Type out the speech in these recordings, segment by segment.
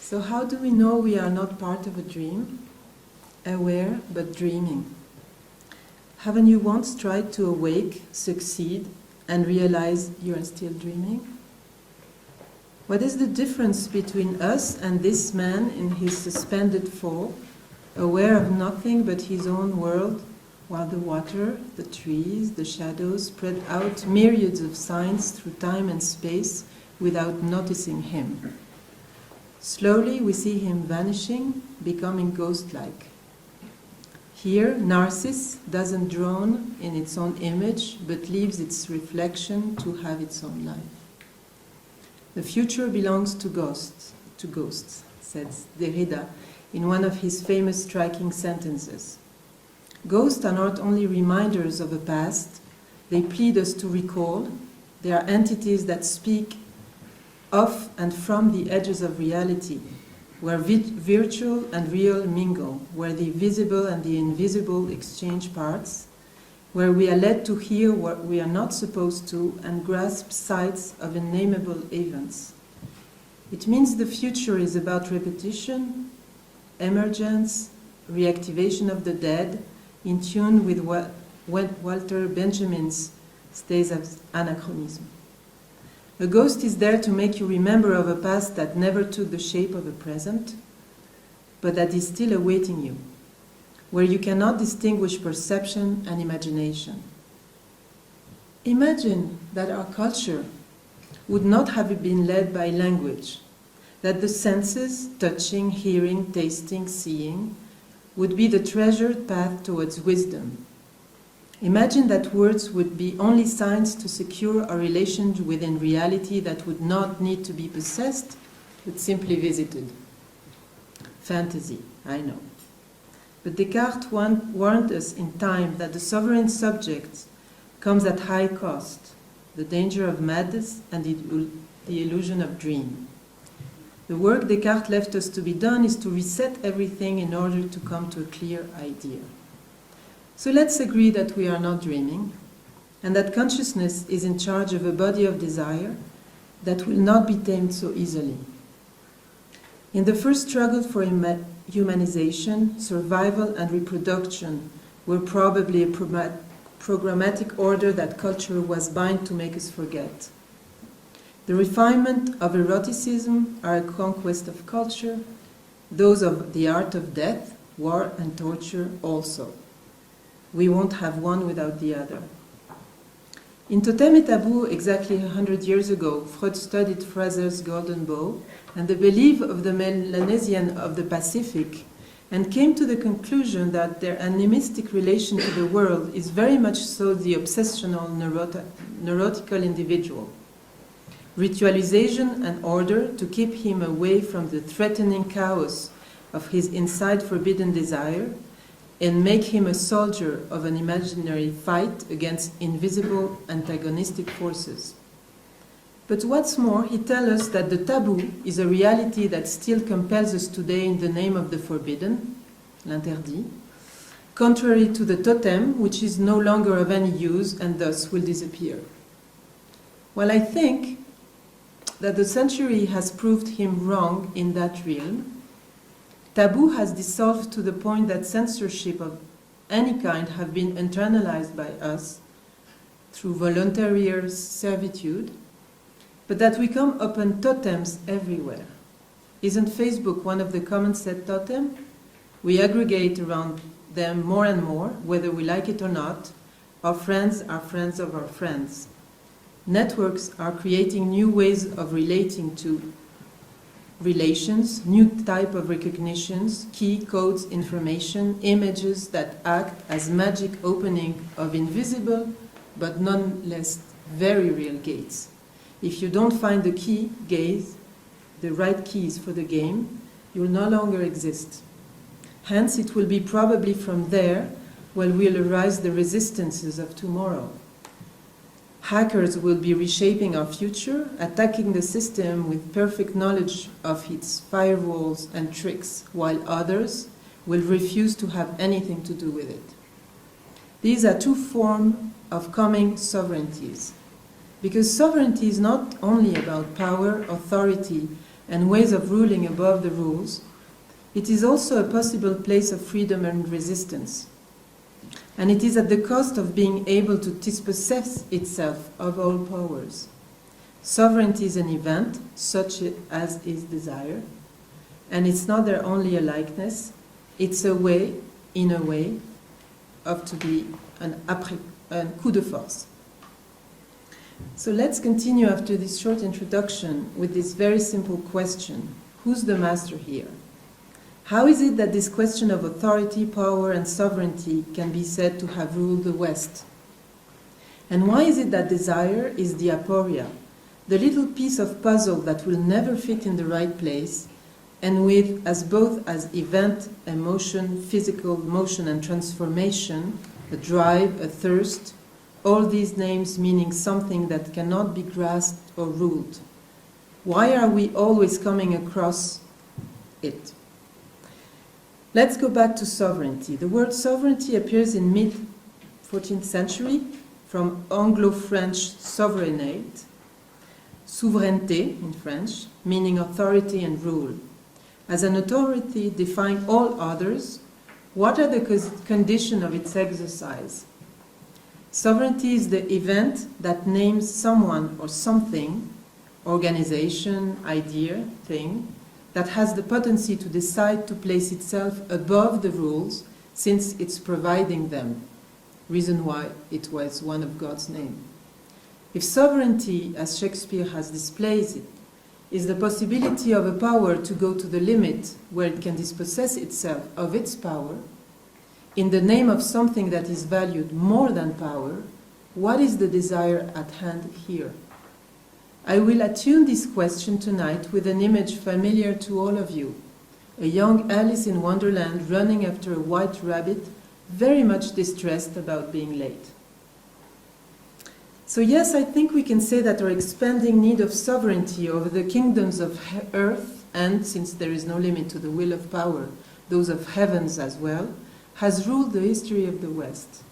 So how do we know we are not part of a dream? Aware, but dreaming. Haven't you once tried to awake, succeed, and realize you are still dreaming? What is the difference between us and this man in his suspended fall, aware of nothing but his own world, while the water, the trees, the shadows spread out myriads of signs through time and space without noticing him? Slowly we see him vanishing, becoming ghost-like. Here, Narcissus doesn't drown in its own image, but leaves its reflection to have its own life. The future belongs to ghosts, says Derrida in one of his famous striking sentences. Ghosts are not only reminders of a past, they plead us to recall. They are entities that speak of and from the edges of reality, where virtual and real mingle, where the visible and the invisible exchange parts, where we are led to hear what we are not supposed to and grasp sights of unnameable events. It means the future is about repetition, emergence, reactivation of the dead, in tune with what Walter Benjamin's stays as anachronism. A ghost is there to make you remember of a past that never took the shape of a present, but that is still awaiting you, where you cannot distinguish perception and imagination. Imagine that our culture would not have been led by language, that the senses, touching, hearing, tasting, seeing, would be the treasured path towards wisdom. Imagine that words would be only signs to secure a relation within reality that would not need to be possessed, but simply visited. Fantasy, I know. But Descartes warned us in time that the sovereign subject comes at high cost, the danger of madness and the illusion of dream. The work Descartes left us to be done is to reset everything in order to come to a clear idea. So let's agree that we are not dreaming, and that consciousness is in charge of a body of desire that will not be tamed so easily. In the first struggle for humanization, survival and reproduction were probably a programmatic order that culture was bound to make us forget. The refinement of eroticism are a conquest of culture, those of the art of death, war and torture also. We won't have one without the other. In Totem et Taboo, exactly 100 years ago, Freud studied Fraser's Golden Bough and the belief of the Melanesian of the Pacific, and came to the conclusion that their animistic relation to the world is very much so the obsessional neurotical individual. Ritualization and order to keep him away from the threatening chaos of his inside forbidden desire, and make him a soldier of an imaginary fight against invisible antagonistic forces. But what's more, he tells us that the taboo is a reality that still compels us today in the name of the forbidden, l'interdit, contrary to the totem, which is no longer of any use and thus will disappear. Well, I think that the century has proved him wrong in that realm. Taboo has dissolved to the point that censorship of any kind have been internalized by us through voluntary servitude, but that we come upon totems everywhere. Isn't Facebook one of the common set totem? We aggregate around them more and more, whether we like it or not. Our friends are friends of our friends. Networks are creating new ways of relating to relations, new type of recognitions, key codes, information, images that act as magic opening of invisible but nonetheless very real gates. If you don't find the key gates, the right keys for the game, you will no longer exist. Hence, it will be probably from there where will arise the resistances of tomorrow. Hackers will be reshaping our future, attacking the system with perfect knowledge of its firewalls and tricks, while others will refuse to have anything to do with it. These are two forms of coming sovereignties, because sovereignty is not only about power, authority, and ways of ruling above the rules, it is also a possible place of freedom and resistance. And it is at the cost of being able to dispossess itself of all powers. Sovereignty is an event, such as is desire, and it's not there only a likeness, it's a way, in a way, of to be un coup de force. So let's continue after this short introduction with this very simple question. Who's the master here? How is it that this question of authority, power, and sovereignty can be said to have ruled the West? And why is it that desire is the aporia, the little piece of puzzle that will never fit in the right place, and with as both as event, emotion, physical motion and transformation, a drive, a thirst, all these names meaning something that cannot be grasped or ruled? Why are we always coming across it? Let's go back to sovereignty. The word sovereignty appears in mid-14th century from Anglo-French souveraineté, souveraineté in French, meaning authority and rule. As an authority defying all others, what are the conditions of its exercise? Sovereignty is the event that names someone or something, organization, idea, thing, that has the potency to decide to place itself above the rules since it's providing them, reason why it was one of God's name. If sovereignty, as Shakespeare has displayed it, is the possibility of a power to go to the limit where it can dispossess itself of its power, in the name of something that is valued more than power, what is the desire at hand here? I will attune this question tonight with an image familiar to all of you, a young Alice in Wonderland running after a white rabbit, very much distressed about being late. So yes, I think we can say that our expanding need of sovereignty over the kingdoms of earth, and since there is no limit to the will of power, those of heavens as well, has ruled the history of the West.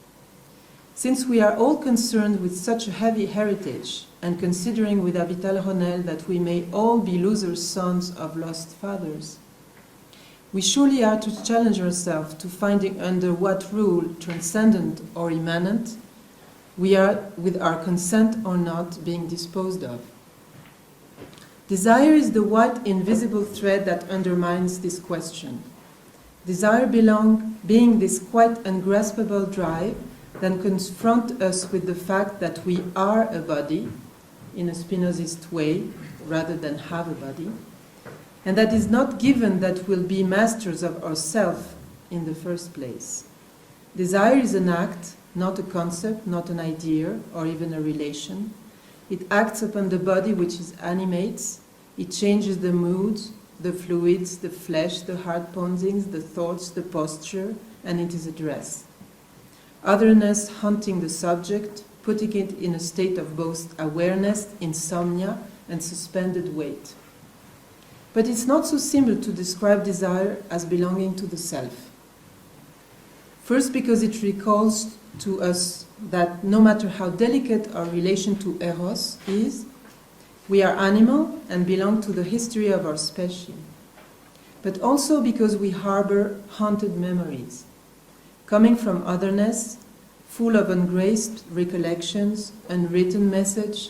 Since we are all concerned with such a heavy heritage, and considering with Avital Ronell that we may all be losers' sons of lost fathers, we surely are to challenge ourselves to finding under what rule, transcendent or immanent, we are, with our consent or not, being disposed of. Desire is the white invisible thread that undermines this question. Desire being this quite ungraspable drive then confront us with the fact that we are a body, in a Spinozist way, rather than have a body, and that is not given that we'll be masters of ourselves in the first place. Desire is an act, not a concept, not an idea, or even a relation. It acts upon the body which it animates. It changes the moods, the fluids, the flesh, the heart poundings, the thoughts, the posture, and it is a dress. Otherness haunting the subject, putting it in a state of both awareness, insomnia, and suspended weight. But it's not so simple to describe desire as belonging to the self. First, because it recalls to us that no matter how delicate our relation to eros is, we are animal and belong to the history of our species. But also because we harbor haunted memories, coming from otherness, full of ungrasped recollections, unwritten message,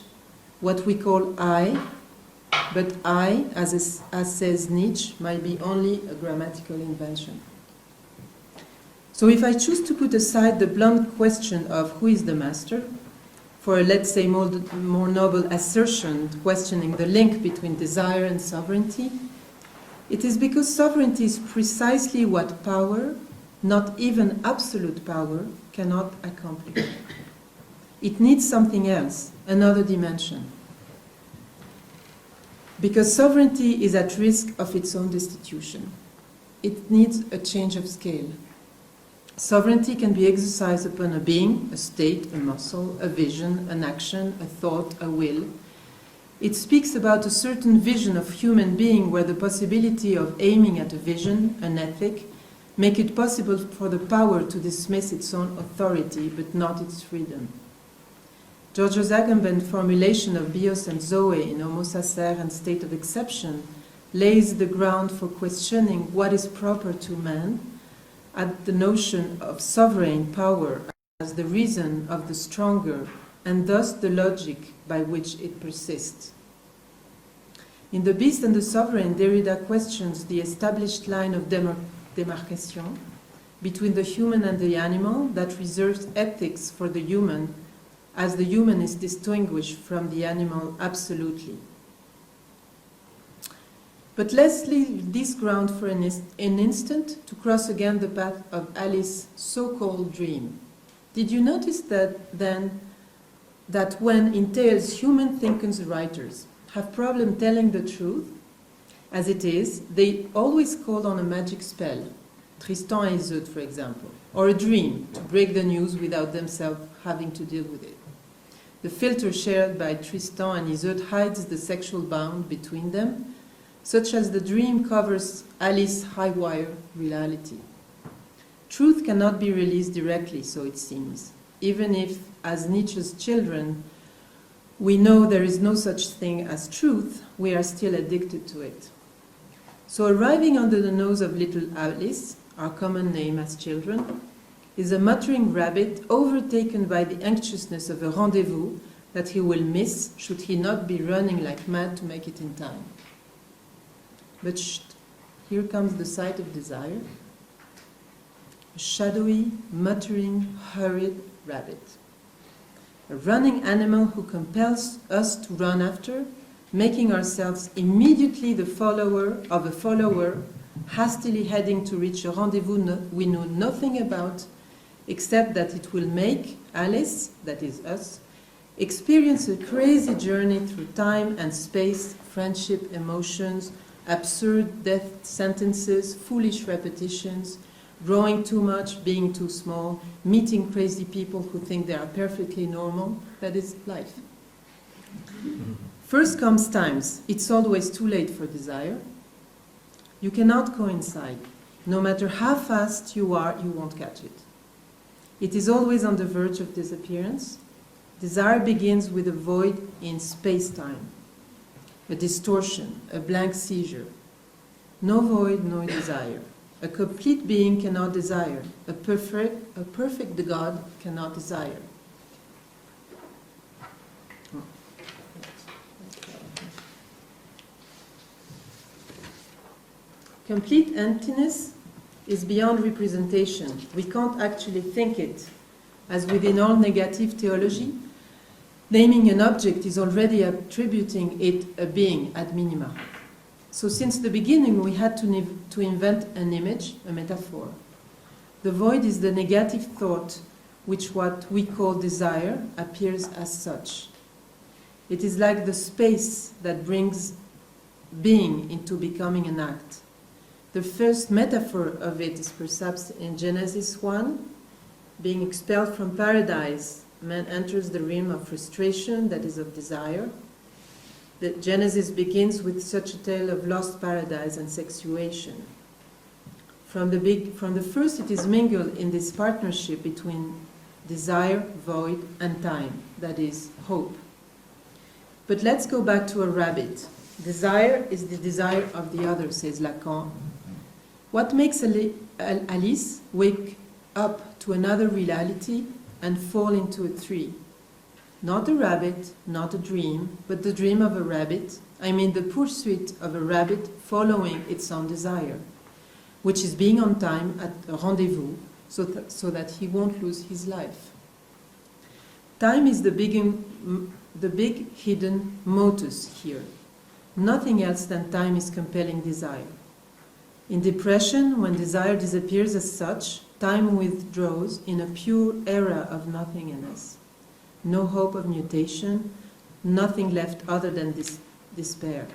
what we call I, but I, as says Nietzsche, might be only a grammatical invention. So if I choose to put aside the blunt question of who is the master, for a, let's say, more noble assertion questioning the link between desire and sovereignty, it is because sovereignty is precisely what power, not even absolute power, cannot accomplish. It needs something else, another dimension. Because sovereignty is at risk of its own destitution. It needs a change of scale. Sovereignty can be exercised upon a being, a state, a muscle, a vision, an action, a thought, a will. It speaks about a certain vision of human being where the possibility of aiming at a vision, an ethic, make it possible for the power to dismiss its own authority but not its freedom. Giorgio Agamben's formulation of bios and zoe in homo sacer and state of exception lays the ground for questioning what is proper to man, at the notion of sovereign power as the reason of the stronger, and thus the logic by which it persists. In The Beast and the Sovereign, Derrida questions the established line of demarcation between the human and the animal that reserves ethics for the human, as the human is distinguished from the animal absolutely. But let's leave this ground for an instant to cross again the path of Alice's so-called dream. Did you notice that then that when in tales human thinkers writers have problem telling the truth, as it is, they always call on a magic spell, Tristan and Iseult, for example, or a dream to break the news without themselves having to deal with it. The filter shared by Tristan and Iseult hides the sexual bond between them, such as the dream covers Alice's high-wire reality. Truth cannot be released directly, so it seems, even if, as Nietzsche's children, we know there is no such thing as truth, we are still addicted to it. So arriving under the nose of little Alice, our common name as children, is a muttering rabbit overtaken by the anxiousness of a rendezvous that he will miss should he not be running like mad to make it in time. But here comes the sight of desire, a shadowy, muttering, hurried rabbit. A running animal who compels us to run after, making ourselves immediately the follower of a follower, hastily heading to reach a rendezvous we know nothing about, except that it will make Alice, that is us, experience a crazy journey through time and space, friendship, emotions, absurd death sentences, foolish repetitions, growing too much, being too small, meeting crazy people who think they are perfectly normal. That is life. First comes times. It's always too late for desire. You cannot coincide. No matter how fast you are, you won't catch it. It is always on the verge of disappearance. Desire begins with a void in space-time, a distortion, a blank seizure. No void, no desire. A complete being cannot desire. A perfect God cannot desire. Complete emptiness is beyond representation. We can't actually think it. As within all negative theology, naming an object is already attributing it a being ad minima. So since the beginning, we had to invent an image, a metaphor. The void is the negative thought, which what we call desire appears as such. It is like the space that brings being into becoming an act. The first metaphor of it is perhaps in Genesis 1. Being expelled from paradise, man enters the realm of frustration, that is of desire. The Genesis begins with such a tale of lost paradise and sexuation. From the first, it is mingled in this partnership between desire, void, and time, that is, hope. But let's go back to a rabbit. Desire is the desire of the other, says Lacan. What makes Alice wake up to another reality and fall into a tree? Not a rabbit, not a dream, but the dream of a rabbit. I mean the pursuit of a rabbit following its own desire, which is being on time at a rendezvous so that he won't lose his life. Time is the big hidden motus here. Nothing else than time is compelling desire. In depression, when desire disappears as such, time withdraws in a pure era of nothingness. No hope of mutation, nothing left other than this despair.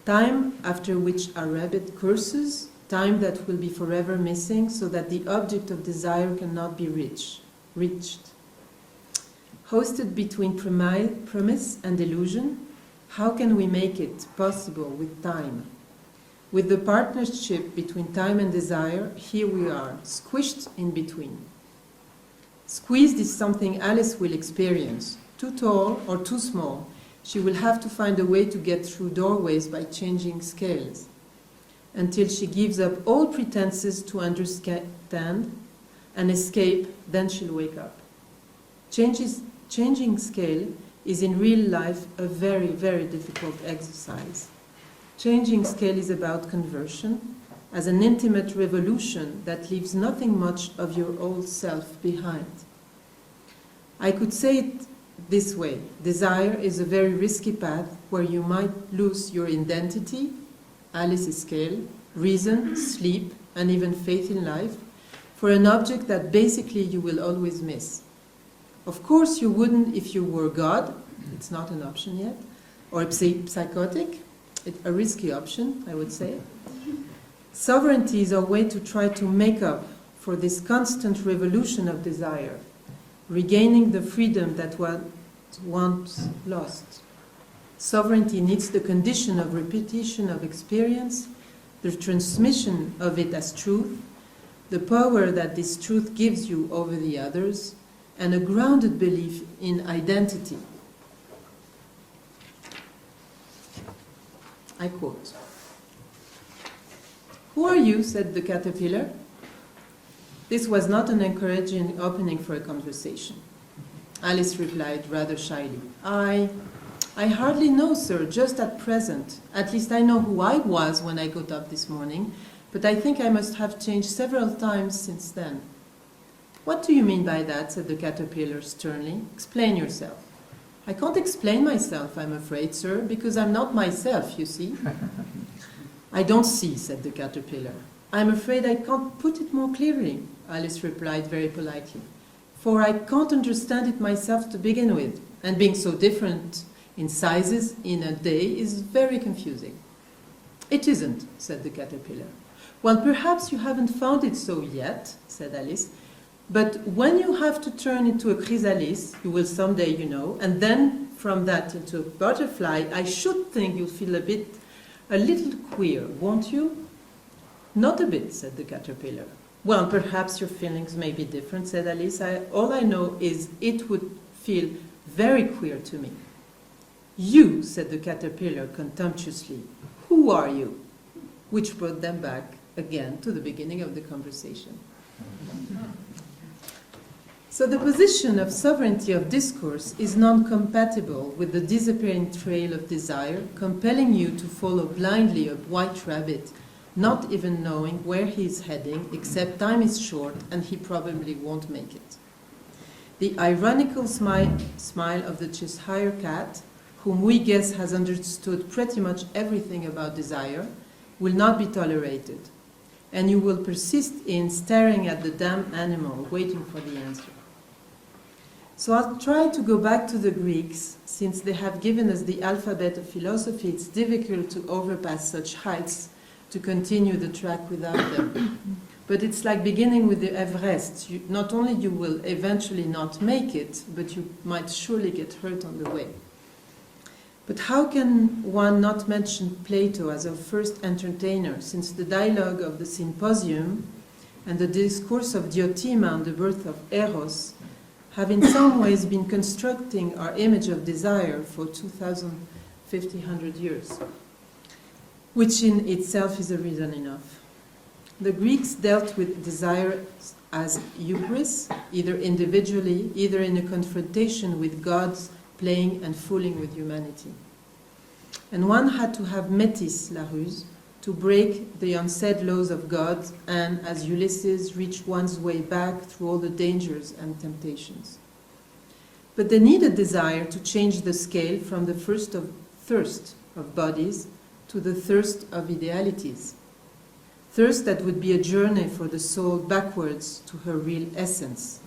Time after which a rabbit curses, time that will be forever missing so that the object of desire cannot be reached. Hosted between premise and illusion, how can we make it possible with time? With the partnership between time and desire, here we are, squished in between. Squeezed is something Alice will experience, too tall or too small. She will have to find a way to get through doorways by changing scales. Until she gives up all pretenses to understand and escape, then she'll wake up. Changing scale is in real life a very, very difficult exercise. Changing scale is about conversion as an intimate revolution that leaves nothing much of your old self behind. I could say it this way: desire is a very risky path where you might lose your identity, Alice's scale, reason, sleep, and even faith in life, for an object that basically you will always miss. Of course you wouldn't if you were God, it's not an option yet, or psychotic, a risky option, I would say. Sovereignty is a way to try to make up for this constant revolution of desire, regaining the freedom that was once lost. Sovereignty needs the condition of repetition of experience, the transmission of it as truth, the power that this truth gives you over the others, and a grounded belief in identity. I quote, "Who are you?" said the caterpillar. This was not an encouraging opening for a conversation. Alice replied rather shyly, I hardly know, sir, just at present. At least I know who I was when I got up this morning, but I think I must have changed several times since then." "What do you mean by that?" said the caterpillar sternly. "Explain yourself." "I can't explain myself, I'm afraid, sir, because I'm not myself, you see." "I don't see," said the caterpillar. "I'm afraid I can't put it more clearly," Alice replied very politely, "for I can't understand it myself to begin with, and being so different in sizes in a day is very confusing." "It isn't," said the caterpillar. "Well, perhaps you haven't found it so yet," said Alice, "but when you have to turn into a chrysalis, you will someday, you know, and then from that into a butterfly, I should think you'll feel a little queer, won't you?" "Not a bit," said the caterpillar. "Well, perhaps your feelings may be different," said Alice. "All I know is it would feel very queer to me." "You," said the caterpillar contemptuously. "Who are you?" Which brought them back again to the beginning of the conversation. So the position of sovereignty of discourse is non-compatible with the disappearing trail of desire, compelling you to follow blindly a white rabbit, not even knowing where he is heading, except time is short and he probably won't make it. The ironical smile of the Cheshire cat, whom we guess has understood pretty much everything about desire, will not be tolerated, and you will persist in staring at the damn animal, waiting for the answer. So I'll try to go back to the Greeks, since they have given us the alphabet of philosophy. It's difficult to overpass such heights to continue the track without them. But it's like beginning with the Everest. Not only you will eventually not make it, but you might surely get hurt on the way. But how can one not mention Plato as our first entertainer, since the dialogue of the Symposium and the discourse of Diotima on the birth of Eros have in some ways been constructing our image of desire for 2,500 years, which in itself is a reason enough. The Greeks dealt with desire as hubris, either individually, either in a confrontation with gods, playing and fooling with humanity. And one had to have métis la ruse to break the unsaid laws of God and, as Ulysses, reach one's way back through all the dangers and temptations. But they needed desire to change the scale from the thirst of bodies to the thirst of idealities. Thirst that would be a journey for the soul backwards to her real essence.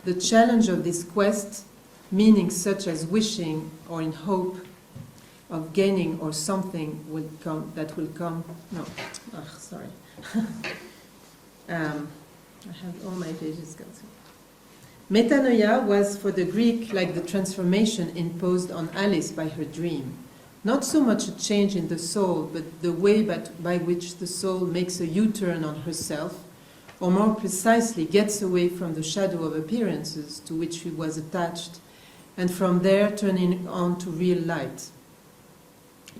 The challenge of this quest, meanings such as wishing or in hope of gaining or something will come. Sorry. I have all my pages gone. Metanoia was for the Greek like the transformation imposed on Alice by her dream. Not so much a change in the soul, but the way by which the soul makes a U-turn on herself, or more precisely gets away from the shadow of appearances to which she was attached, and from there turning on to real light.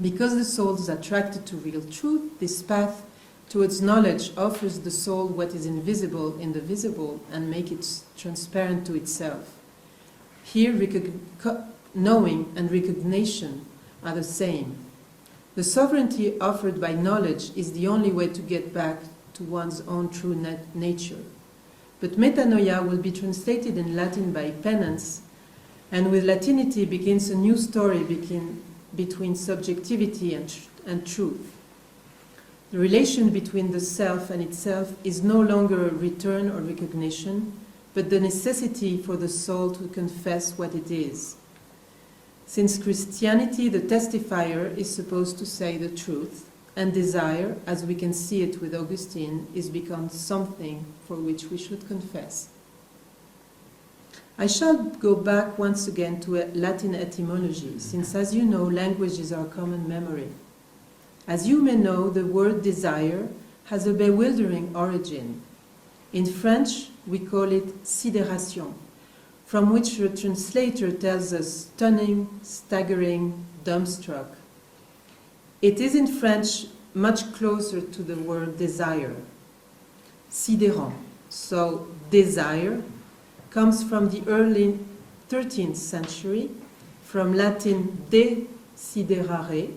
Because the soul is attracted to real truth, this path towards knowledge offers the soul what is invisible in the visible and make it transparent to itself. Here, knowing and recognition are the same. The sovereignty offered by knowledge is the only way to get back to one's own true nature. But metanoia will be translated in Latin by penance, and with Latinity begins a new story between subjectivity and truth. The relation between the self and itself is no longer a return or recognition, but the necessity for the soul to confess what it is. Since Christianity, the testifier is supposed to say the truth, and desire, as we can see it with Augustine, is become something for which we should confess. I shall go back once again to Latin etymology, since, as you know, language is our common memory. As you may know, the word desire has a bewildering origin. In French, we call it sidération, from which the translator tells us stunning, staggering, dumbstruck. It is in French much closer to the word desire, sidérant. So desire comes from the early 13th century, from Latin desiderare,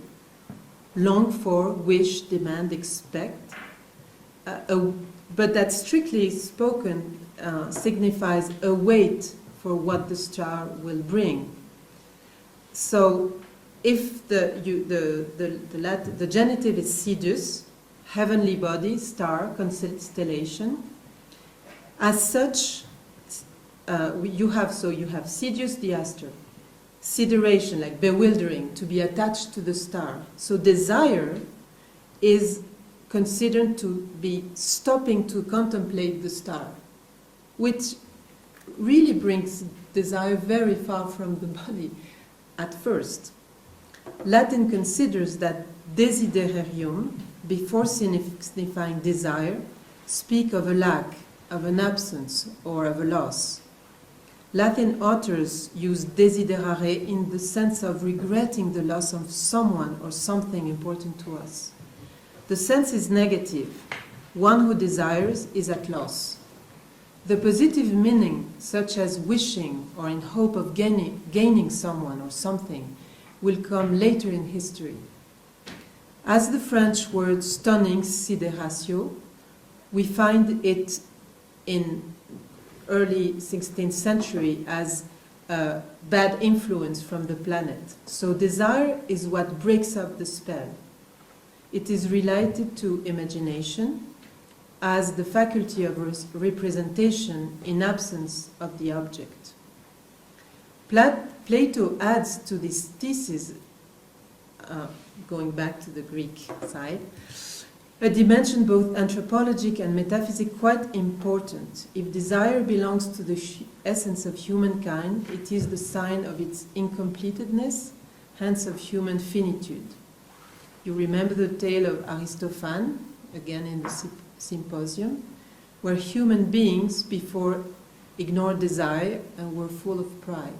long for, wish, demand, expect, but that strictly spoken signifies a wait for what the star will bring. So if the genitive is sidus, heavenly body, star, constellation, as such, you have sidus, the aster, sideration, like bewildering, to be attached to the star. So desire is considered to be stopping to contemplate the star, which really brings desire very far from the body at first. Latin considers that desiderarium, before signifying desire, speak of a lack, of an absence, or of a loss. Latin authors use desiderare in the sense of regretting the loss of someone or something important to us. The sense is negative. One who desires is at loss. The positive meaning, such as wishing or in hope of gaining someone or something, will come later in history. As the French word stunning, sidératio, we find it in early 16th century as a bad influence from the planet. So desire is what breaks up the spell. It is related to imagination as the faculty of representation in absence of the object. Plato adds to this thesis, going back to the Greek side, a dimension both anthropologic and metaphysic quite important. If desire belongs to the essence of humankind, it is the sign of its incompletedness, hence of human finitude. You remember the tale of Aristophanes, again in the Symposium, where human beings before ignored desire and were full of pride.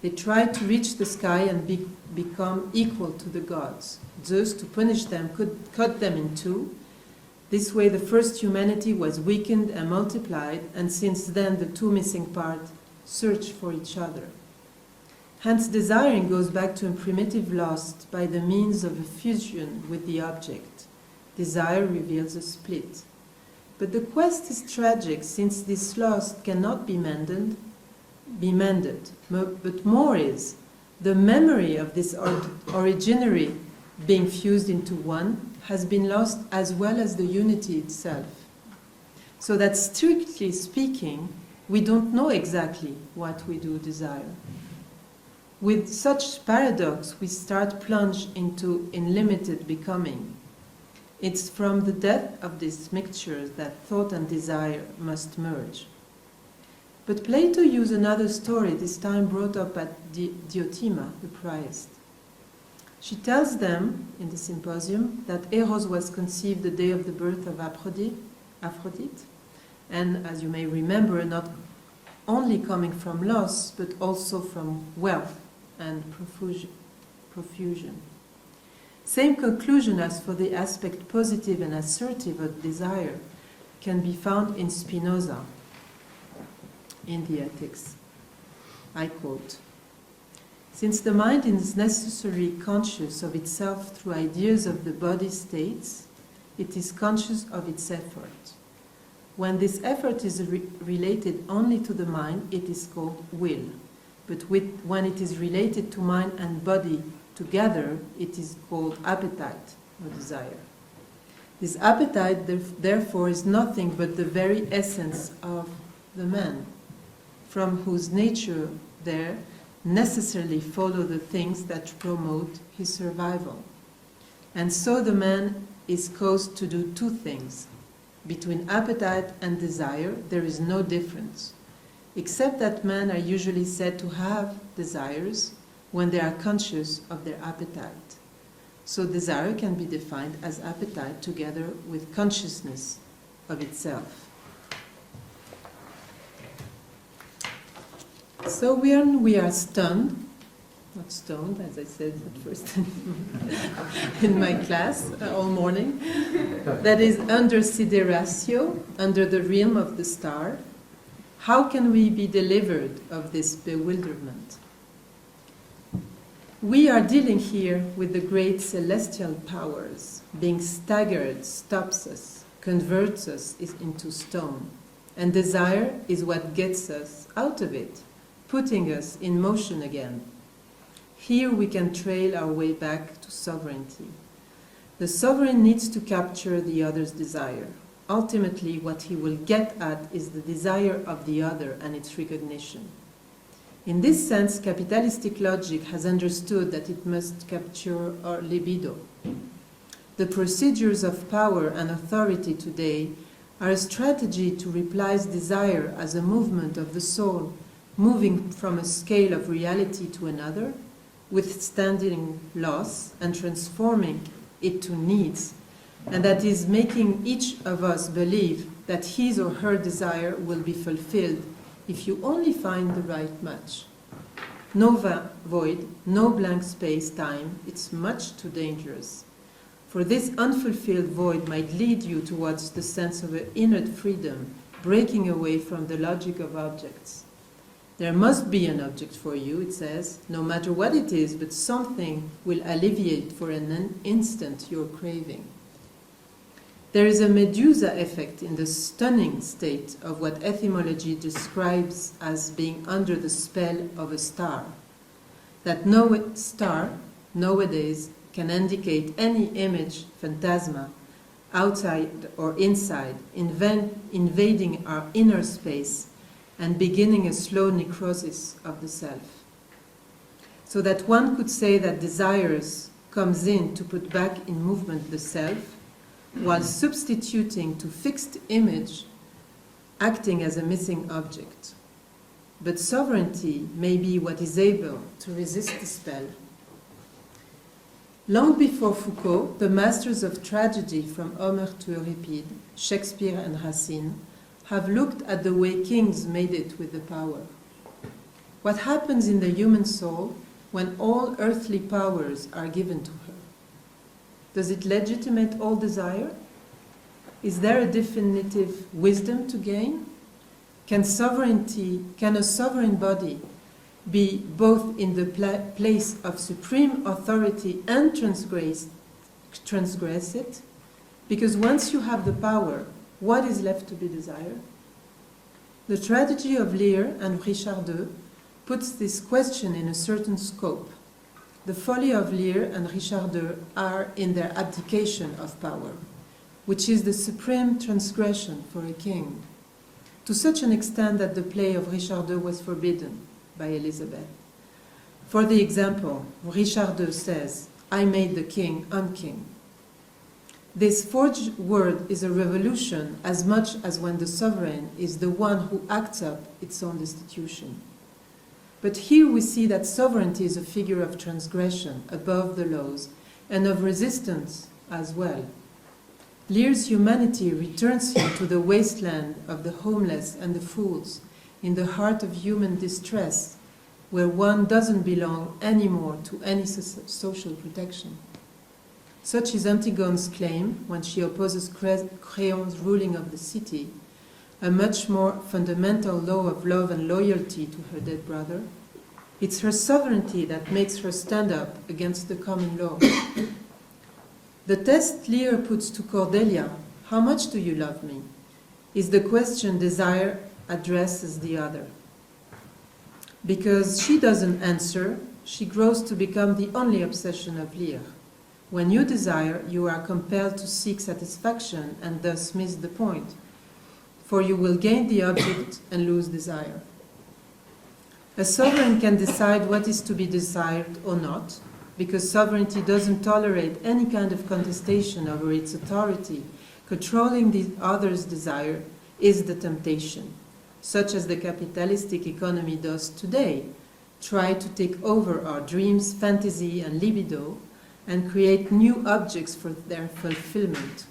They tried to reach the sky and become equal to the gods. Zeus, to punish them, could cut them in two. This way the first humanity was weakened and multiplied, and since then the two missing parts search for each other. Hence desiring goes back to a primitive lust by the means of a fusion with the object. Desire reveals a split. But the quest is tragic, since this lust cannot be mended, but more is, the memory of this originary being fused into one has been lost, as well as the unity itself. So that strictly speaking, we don't know exactly what we do desire. With such paradox, we start plunge into unlimited becoming. It's from the depth of this mixture that thought and desire must merge. But Plato used another story, this time brought up at Diotima, the priest. She tells them, in the Symposium, that Eros was conceived the day of the birth of Aphrodite, and, as you may remember, not only coming from loss, but also from wealth and profusion. Same conclusion as for the aspect positive and assertive of desire can be found in Spinoza in the Ethics. I quote, "Since the mind is necessarily conscious of itself through ideas of the body states, it is conscious of its effort. When this effort is related only to the mind, it is called will. But when it is related to mind and body together, it is called appetite or desire. This appetite, therefore, is nothing but the very essence of the man, from whose nature there necessarily follow the things that promote his survival. And so the man is caused to do two things. Between appetite and desire, there is no difference, except that men are usually said to have desires when they are conscious of their appetite. So desire can be defined as appetite together with consciousness of itself." So when we are stunned, not stoned, as I said at first in my class all morning, that is under sideratio, under the realm of the star, how can we be delivered of this bewilderment? We are dealing here with the great celestial powers. Being staggered stops us, converts us into stone, and desire is what gets us out of it, putting us in motion again. Here we can trail our way back to sovereignty. The sovereign needs to capture the other's desire. Ultimately, what he will get at is the desire of the other and its recognition. In this sense, capitalistic logic has understood that it must capture our libido. The procedures of power and authority today are a strategy to replace desire as a movement of the soul, moving from a scale of reality to another, withstanding loss and transforming it to needs, and that is making each of us believe that his or her desire will be fulfilled if you only find the right match. No void, no blank space-time, it's much too dangerous. For this unfulfilled void might lead you towards the sense of an inner freedom, breaking away from the logic of objects. There must be an object for you, it says, no matter what it is, but something will alleviate for an instant your craving. There is a Medusa effect in the stunning state of what etymology describes as being under the spell of a star. That no star, nowadays, can indicate any image, phantasma, outside or inside, invading our inner space and beginning a slow necrosis of the self. So that one could say that desires comes in to put back in movement the self, while substituting to fixed image, acting as a missing object. But sovereignty may be what is able to resist the spell. Long before Foucault, the masters of tragedy from Homer to Euripide, Shakespeare and Racine, have looked at the way kings made it with the power. What happens in the human soul when all earthly powers are given to her? Does it legitimate all desire? Is there a definitive wisdom to gain? Can a sovereign body be both in the place of supreme authority and transgress it? Because once you have the power, what is left to be desired? The tragedy of Lear and Richard II puts this question in a certain scope. The folly of Lear and Richard II are in their abdication of power, which is the supreme transgression for a king, to such an extent that the play of Richard II was forbidden by Elizabeth. For the example, Richard II says, "I made the king unking." This forged word is a revolution as much as when the sovereign is the one who acts up its own destitution. But here we see that sovereignty is a figure of transgression above the laws and of resistance as well. Lear's humanity returns him to the wasteland of the homeless and the fools, in the heart of human distress, where one doesn't belong anymore to any social protection. Such is Antigone's claim when she opposes Creon's ruling of the city, a much more fundamental law of love and loyalty to her dead brother. It's her sovereignty that makes her stand up against the common law. The test Lear puts to Cordelia, "How much do you love me?" is the question desire addresses the other. Because she doesn't answer, she grows to become the only obsession of Lear. When you desire, you are compelled to seek satisfaction and thus miss the point, for you will gain the object and lose desire. A sovereign can decide what is to be desired or not, because sovereignty doesn't tolerate any kind of contestation over its authority. Controlling the other's desire is the temptation, such as the capitalistic economy does today, try to take over our dreams, fantasy, and libido, and create new objects for their fulfillment,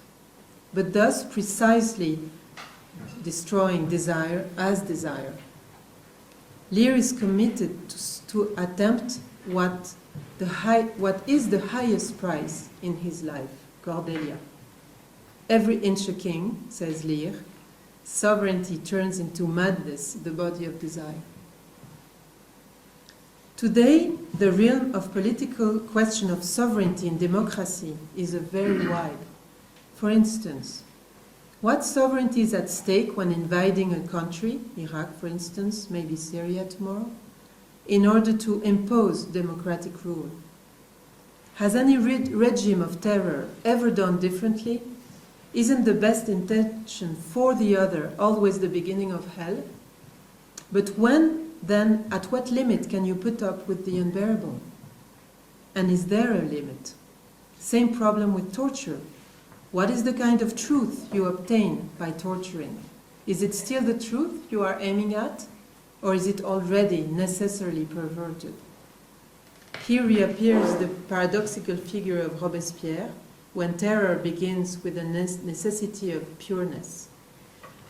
but thus precisely destroying desire as desire. Lear is committed to attempt what is the highest prize in his life, Cordelia. Every inch a king, says Lear, sovereignty turns into madness the body of desire. Today, the realm of political question of sovereignty in democracy is very wide. For instance, what sovereignty is at stake when invading a country, Iraq for instance, maybe Syria tomorrow, in order to impose democratic rule? Has any regime of terror ever done differently? Isn't the best intention for the other always the beginning of hell? But when, then, at what limit can you put up with the unbearable? And is there a limit? Same problem with torture. What is the kind of truth you obtain by torturing? Is it still the truth you are aiming at? Or is it already necessarily perverted? Here reappears the paradoxical figure of Robespierre, when terror begins with the necessity of pureness.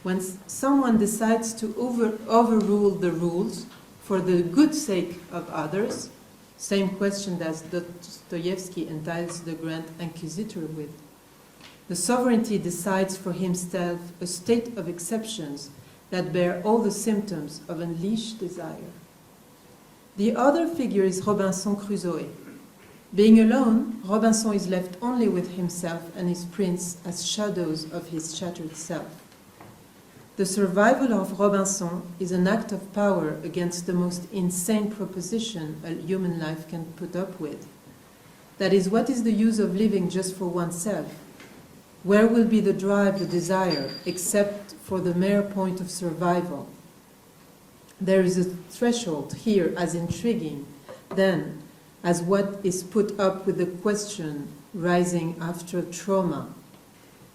When someone decides to overrule the rules for the good sake of others, same question that Dostoevsky entitles the Grand Inquisitor with. The sovereignty decides for himself a state of exceptions that bear all the symptoms of unleashed desire. The other figure is Robinson Crusoe. Being alone, Robinson is left only with himself and his prince as shadows of his shattered self. The survival of Robinson is an act of power against the most insane proposition a human life can put up with. That is, what is the use of living just for oneself? Where will be the drive, the desire, except for the mere point of survival? There is a threshold here as intriguing, then, as what is put up with the question rising after trauma.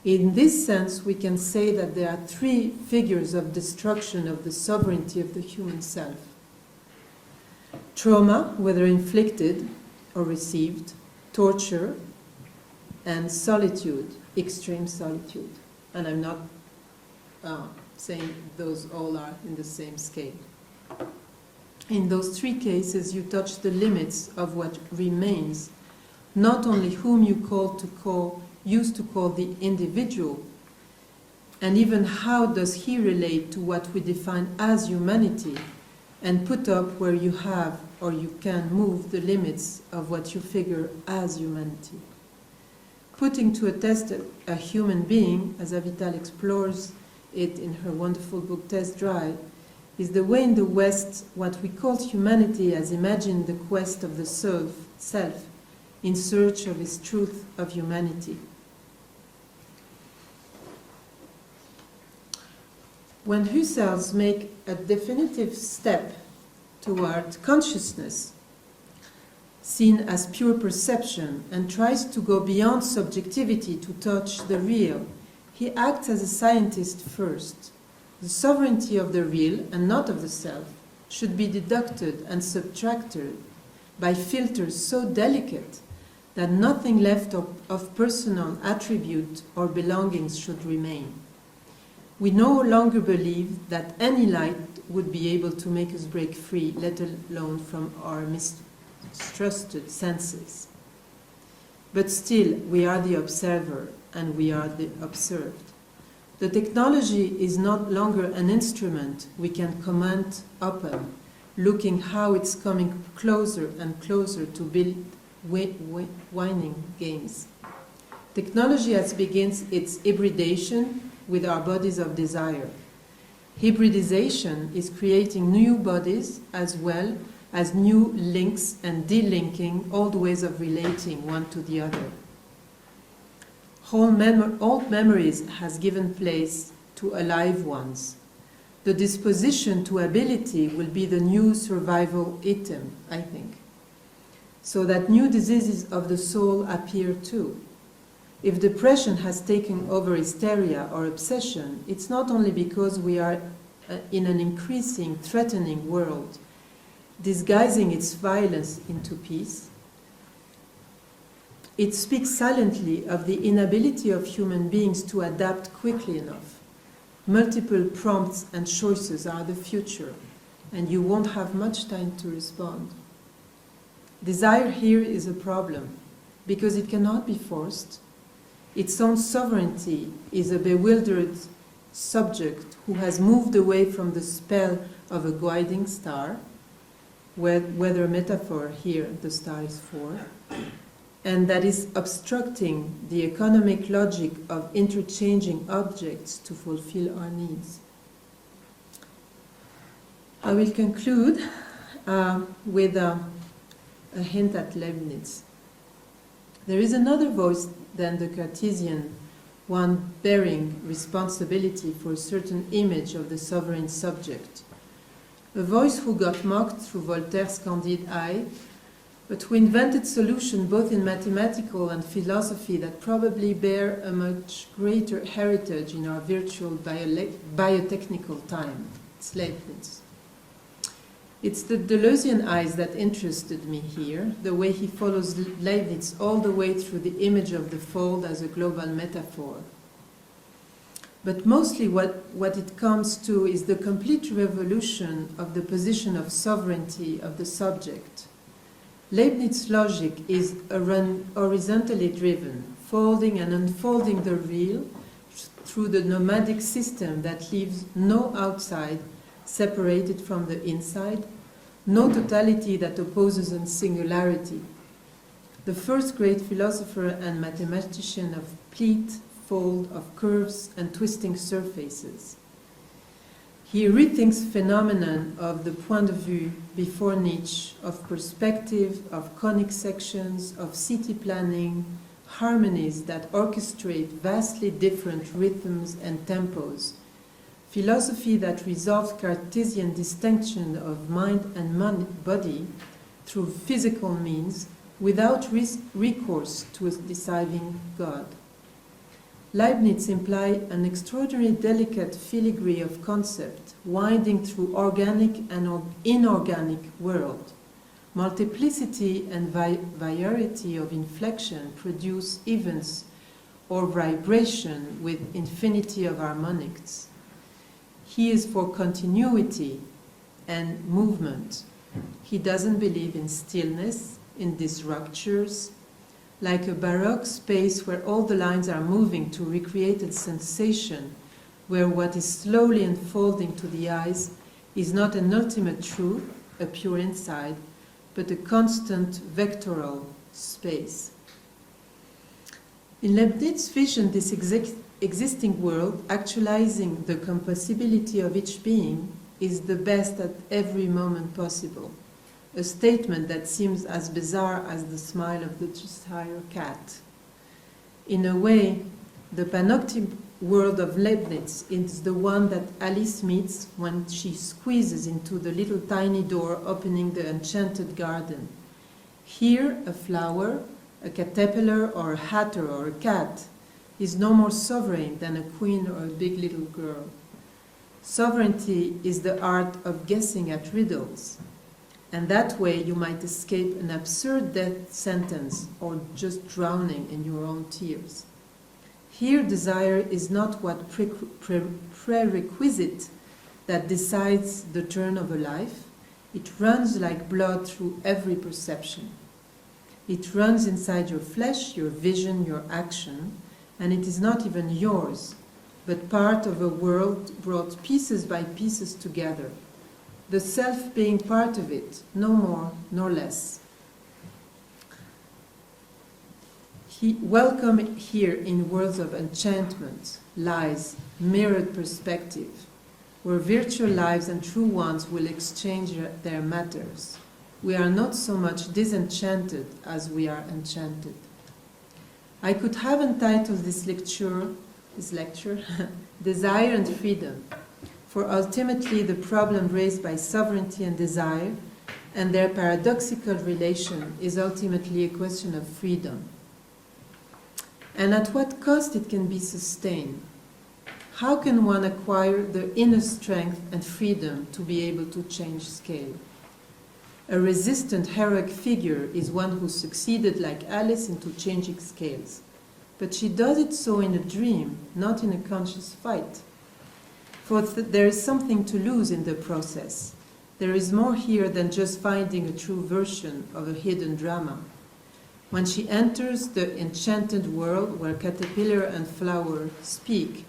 In this sense, we can say that there are three figures of destruction of the sovereignty of the human self. Trauma, whether inflicted or received, torture, and solitude, extreme solitude. And I'm not saying those all are in the same scale. In those three cases, you touch the limits of what remains, not only whom you used to call the individual, and even how does he relate to what we define as humanity, and put up where you have or you can move the limits of what you figure as humanity. Putting to a test a human being, as Avital explores it in her wonderful book Test Drive, is the way in the West what we call humanity has imagined the quest of the self in search of its truth of humanity. When Husserls make a definitive step toward consciousness, seen as pure perception, and tries to go beyond subjectivity to touch the real, he acts as a scientist first. The sovereignty of the real, and not of the self, should be deducted and subtracted by filters so delicate that nothing left of personal attribute or belongings should remain. We no longer believe that any light would be able to make us break free, let alone from our mistrusted senses. But still, we are the observer and we are the observed. The technology is not longer an instrument we can comment upon, looking how it's coming closer and closer to build winning games. Technology has begins its hybridation with our bodies of desire. Hybridization is creating new bodies as well as new links and delinking old ways of relating one to the other. Old memories has given place to alive ones. The disposition to ability will be the new survival item, I think. So that new diseases of the soul appear too. If depression has taken over hysteria or obsession, it's not only because we are in an increasing, threatening world, disguising its violence into peace. It speaks silently of the inability of human beings to adapt quickly enough. Multiple prompts and choices are the future, and you won't have much time to respond. Desire here is a problem, because it cannot be forced. Its own sovereignty is a bewildered subject who has moved away from the spell of a guiding star, whether metaphor here the star is for, and that is obstructing the economic logic of interchanging objects to fulfill our needs. I will conclude with a hint at Leibniz. There is another voice than the Cartesian one bearing responsibility for a certain image of the sovereign subject. A voice who got mocked through Voltaire's candid eye, but who invented solutions both in mathematical and philosophy that probably bear a much greater heritage in our virtual biotechnical time. It's Leibniz. It's the Deleuzian eyes that interested me here, the way he follows Leibniz all the way through the image of the fold as a global metaphor. But mostly what it comes to is the complete revolution of the position of sovereignty of the subject. Leibniz's logic is horizontally driven, folding and unfolding the real through the nomadic system that leaves no outside separated from the inside, no totality that opposes a singularity. The first great philosopher and mathematician of pleat, fold, of curves and twisting surfaces. He rethinks phenomenon of the point de vue before Nietzsche, of perspective, of conic sections, of city planning, harmonies that orchestrate vastly different rhythms and tempos, philosophy that resolves Cartesian distinction of mind and body through physical means without recourse to a deciding God. Leibniz implies an extraordinary delicate filigree of concept winding through organic and inorganic world. Multiplicity and variety of inflection produce events or vibration with infinity of harmonics. He is for continuity and movement. He doesn't believe in stillness, in disruptures, like a baroque space where all the lines are moving to recreate a sensation, where what is slowly unfolding to the eyes is not an ultimate truth, a pure inside, but a constant vectoral space. In Leibniz's vision, this existing world, actualizing the compossibility of each being, is the best at every moment possible. A statement that seems as bizarre as the smile of the Cheshire cat. In a way, the panoptic world of Leibniz is the one that Alice meets when she squeezes into the little tiny door opening the enchanted garden. Here, a flower, a caterpillar or a hatter or a cat is no more sovereign than a queen or a big little girl. Sovereignty is the art of guessing at riddles, and that way you might escape an absurd death sentence or just drowning in your own tears. Here, desire is not what prerequisite that decides the turn of a life. It runs like blood through every perception. It runs inside your flesh, your vision, your action, and it is not even yours, but part of a world brought pieces by pieces together, the self being part of it, no more nor less. Welcome here in worlds of enchantment, lies, mirrored perspective, where virtual lives and true ones will exchange their matters. We are not so much disenchanted as we are enchanted. I could have entitled this lecture, Desire and Freedom, for ultimately the problem raised by sovereignty and desire and their paradoxical relation is ultimately a question of freedom. And at what cost it can be sustained? How can one acquire the inner strength and freedom to be able to change scale? A resistant, heroic figure is one who succeeded, like Alice, into changing scales. But she does it so in a dream, not in a conscious fight. For there is something to lose in the process. There is more here than just finding a true version of a hidden drama. When she enters the enchanted world where caterpillar and flower speak,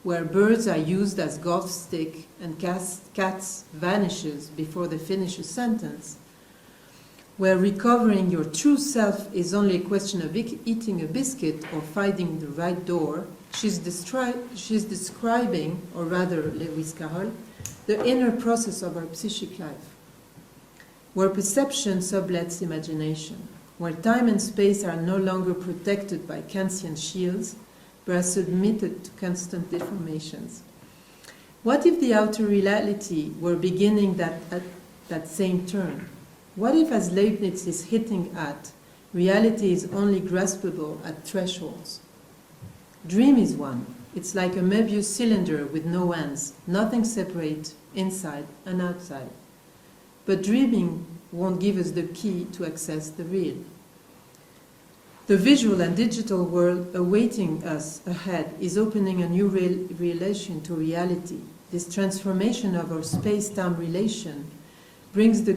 where birds are used as golf stick and cats vanishes before they finish a sentence, where recovering your true self is only a question of eating a biscuit or finding the right door, she's describing, or rather Lewis Carroll, the inner process of our psychic life, where perception sublets imagination, where time and space are no longer protected by Kantian shields, but are submitted to constant deformations. What if the outer reality were beginning at that same turn? What if, as Leibniz is hitting at, reality is only graspable at thresholds? Dream is one. It's like a Möbius cylinder with no ends, nothing separate inside and outside. But dreaming won't give us the key to access the real. The visual and digital world awaiting us ahead is opening a new relation to reality. This transformation of our space-time relation brings the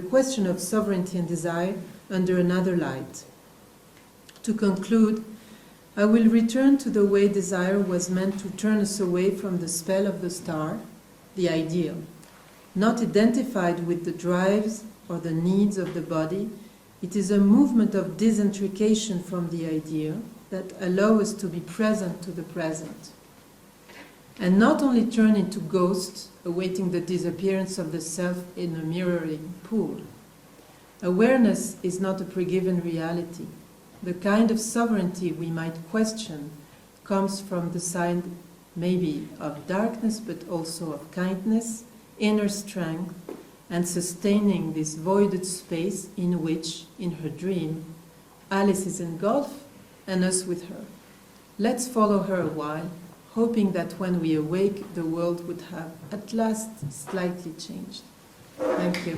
question of sovereignty and desire under another light. To conclude, I will return to the way desire was meant to turn us away from the spell of the star, the ideal, not identified with the drives or the needs of the body. It is a movement of disintrication from the ideal that allows us to be present to the present, and not only turn into ghosts awaiting the disappearance of the self in a mirroring pool. Awareness is not a pre-given reality. The kind of sovereignty we might question comes from the side maybe of darkness, but also of kindness, inner strength, and sustaining this voided space in which, in her dream, Alice is engulfed and us with her. Let's follow her a while, hoping that when we awake, the world would have at last slightly changed. Thank you.